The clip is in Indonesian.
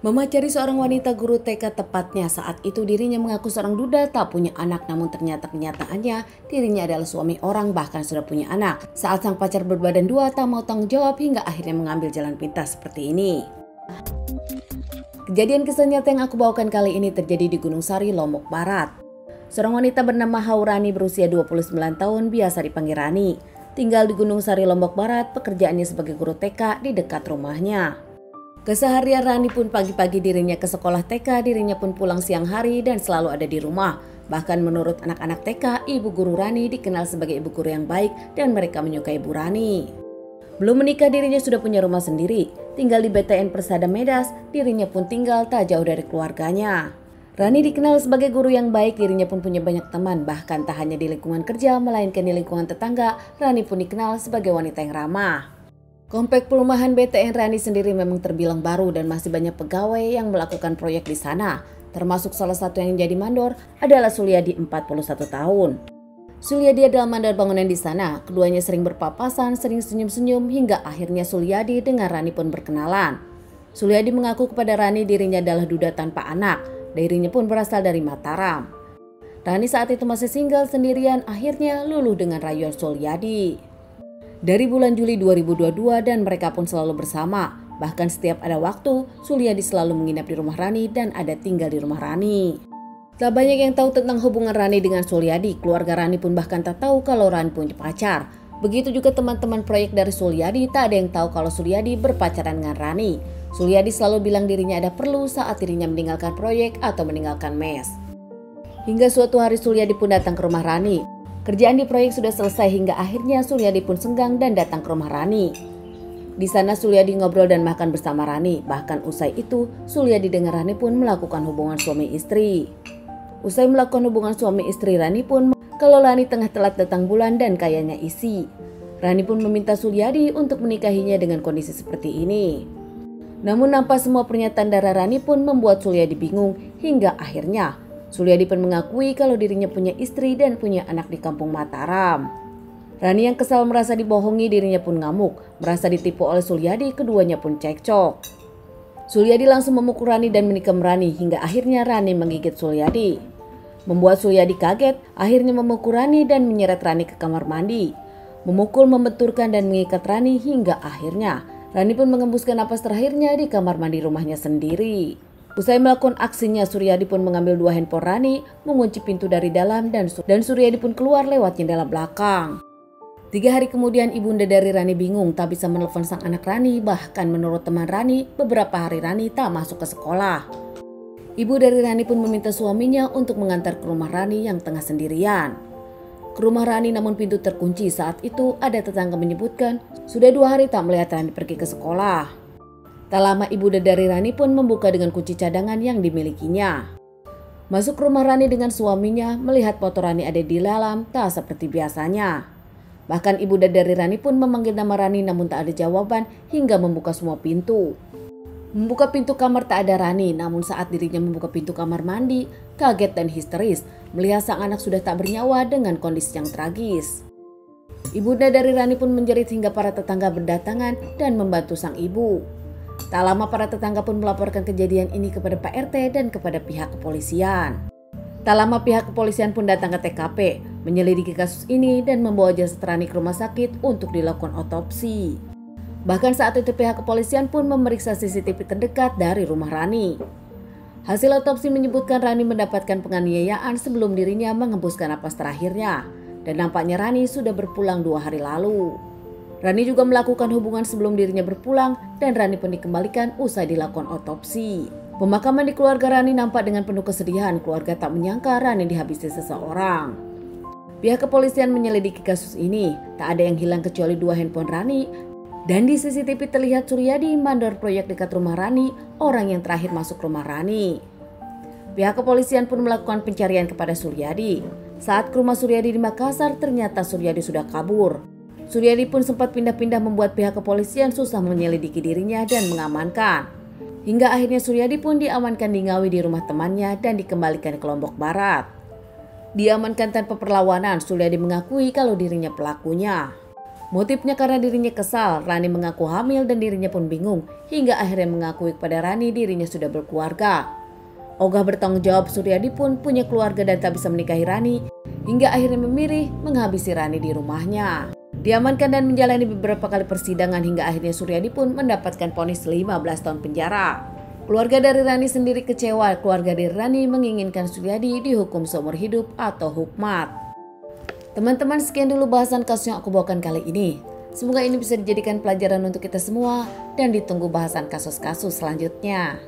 Memacari seorang wanita guru TK tepatnya saat itu dirinya mengaku seorang duda tak punya anak, namun ternyata kenyataannya dirinya adalah suami orang bahkan sudah punya anak. Saat sang pacar berbadan dua tak mau tanggung jawab hingga akhirnya mengambil jalan pintas seperti ini. Kejadian kisah nyata yang aku bawakan kali ini terjadi di Gunung Sari, Lombok Barat. Seorang wanita bernama Haurani berusia 29 tahun, biasa dipanggil Rani, tinggal di Gunung Sari, Lombok Barat. Pekerjaannya sebagai guru TK di dekat rumahnya. Keseharian Rani pun pagi-pagi dirinya ke sekolah TK, dirinya pun pulang siang hari dan selalu ada di rumah. Bahkan menurut anak-anak TK, ibu guru Rani dikenal sebagai ibu guru yang baik dan mereka menyukai ibu Rani. Belum menikah dirinya sudah punya rumah sendiri, tinggal di BTN Persada Medas, dirinya pun tinggal tak jauh dari keluarganya. Rani dikenal sebagai guru yang baik, dirinya pun punya banyak teman, bahkan tak hanya di lingkungan kerja melainkan di lingkungan tetangga. Rani pun dikenal sebagai wanita yang ramah. Komplek perumahan BTN Rani sendiri memang terbilang baru dan masih banyak pegawai yang melakukan proyek di sana. Termasuk salah satu yang jadi mandor adalah Suliadi 41 tahun. Suliadi adalah mandor bangunan di sana. Keduanya sering berpapasan, sering senyum-senyum hingga akhirnya Suliadi dengan Rani pun berkenalan. Suliadi mengaku kepada Rani dirinya adalah duda tanpa anak. Dirinya pun berasal dari Mataram. Rani saat itu masih single sendirian, akhirnya luluh dengan rayuan Suliadi. Dari bulan Juli 2022 dan mereka pun selalu bersama. Bahkan setiap ada waktu, Suliadi selalu menginap di rumah Rani dan ada tinggal di rumah Rani. Tak banyak yang tahu tentang hubungan Rani dengan Suliadi. Keluarga Rani pun bahkan tak tahu kalau Rani punya pacar. Begitu juga teman-teman proyek dari Suliadi, tak ada yang tahu kalau Suliadi berpacaran dengan Rani. Suliadi selalu bilang dirinya ada perlu saat dirinya meninggalkan proyek atau meninggalkan mes. Hingga suatu hari Suliadi pun datang ke rumah Rani. Kerjaan di proyek sudah selesai hingga akhirnya Suliadi pun senggang dan datang ke rumah Rani. Di sana Suliadi ngobrol dan makan bersama Rani. Bahkan usai itu Suliadi dengan Rani pun melakukan hubungan suami istri. Usai melakukan hubungan suami istri, Rani pun kalau Rani tengah telat datang bulan dan kayaknya isi. Rani pun meminta Suliadi untuk menikahinya dengan kondisi seperti ini. Namun nampak semua pernyataan dari Rani pun membuat Suliadi bingung hingga akhirnya Suliadi pun mengakui kalau dirinya punya istri dan punya anak di kampung Mataram. Rani yang kesal merasa dibohongi, dirinya pun ngamuk. Merasa ditipu oleh Suliadi, keduanya pun cekcok. Suliadi langsung memukul Rani dan menikam Rani hingga akhirnya Rani menggigit Suliadi. Membuat Suliadi kaget, akhirnya memukul Rani dan menyeret Rani ke kamar mandi. Memukul, membenturkan dan mengikat Rani hingga akhirnya Rani pun mengembuskan napas terakhirnya di kamar mandi rumahnya sendiri. Usai melakukan aksinya, Suryadi pun mengambil 2 handphone Rani, mengunci pintu dari dalam dan Suryadi pun keluar lewat jendela belakang. 3 hari kemudian ibunda dari Rani bingung tak bisa menelpon sang anak Rani, bahkan menurut teman Rani, beberapa hari Rani tak masuk ke sekolah. Ibu dari Rani pun meminta suaminya untuk mengantar ke rumah Rani yang tengah sendirian. Ke rumah Rani namun pintu terkunci. Saat itu ada tetangga menyebutkan sudah 2 hari tak melihat Rani pergi ke sekolah. Tak lama ibu dari Rani pun membuka dengan kunci cadangan yang dimilikinya. Masuk rumah Rani dengan suaminya, melihat foto Rani ada di dalam tak seperti biasanya. Bahkan ibu dari Rani pun memanggil nama Rani namun tak ada jawaban hingga membuka semua pintu. Membuka pintu kamar tak ada Rani, namun saat dirinya membuka pintu kamar mandi, kaget dan histeris melihat sang anak sudah tak bernyawa dengan kondisi yang tragis. Ibunda dari Rani pun menjerit hingga para tetangga berdatangan dan membantu sang ibu. Tak lama para tetangga pun melaporkan kejadian ini kepada Pak RT dan kepada pihak kepolisian. Tak lama pihak kepolisian pun datang ke TKP, menyelidiki kasus ini dan membawa jasad Rani ke rumah sakit untuk dilakukan otopsi. Bahkan saat itu pihak kepolisian pun memeriksa CCTV terdekat dari rumah Rani. Hasil otopsi menyebutkan Rani mendapatkan penganiayaan sebelum dirinya mengembuskan napas terakhirnya. Dan nampaknya Rani sudah berpulang 2 hari lalu. Rani juga melakukan hubungan sebelum dirinya berpulang dan Rani pun dikembalikan usai dilakukan otopsi. Pemakaman di keluarga Rani nampak dengan penuh kesedihan. Keluarga tak menyangka Rani dihabisi seseorang. Pihak kepolisian menyelidiki kasus ini. Tak ada yang hilang kecuali 2 handphone Rani. Dan di CCTV terlihat Suryadi, mandor proyek dekat rumah Rani, orang yang terakhir masuk rumah Rani. Pihak kepolisian pun melakukan pencarian kepada Suryadi. Saat ke rumah Suryadi di Makassar, ternyata Suryadi sudah kabur. Suryadi pun sempat pindah-pindah membuat pihak kepolisian susah menyelidiki dirinya dan mengamankan. Hingga akhirnya Suryadi pun diamankan di Ngawi di rumah temannya dan dikembalikan ke Lombok Barat. Diamankan tanpa perlawanan, Suryadi mengakui kalau dirinya pelakunya. Motifnya karena dirinya kesal, Rani mengaku hamil dan dirinya pun bingung, hingga akhirnya mengakui kepada Rani dirinya sudah berkeluarga. Ogah bertanggung jawab Suryadi pun punya keluarga dan tak bisa menikahi Rani, hingga akhirnya memilih menghabisi Rani di rumahnya. Diamankan dan menjalani beberapa kali persidangan hingga akhirnya Suryadi pun mendapatkan vonis 15 tahun penjara. Keluarga dari Rani sendiri kecewa, keluarga dari Rani menginginkan Suryadi dihukum seumur hidup atau hukmat. Teman-teman, sekian dulu bahasan kasus yang aku bawakan kali ini. Semoga ini bisa dijadikan pelajaran untuk kita semua dan ditunggu bahasan kasus-kasus selanjutnya.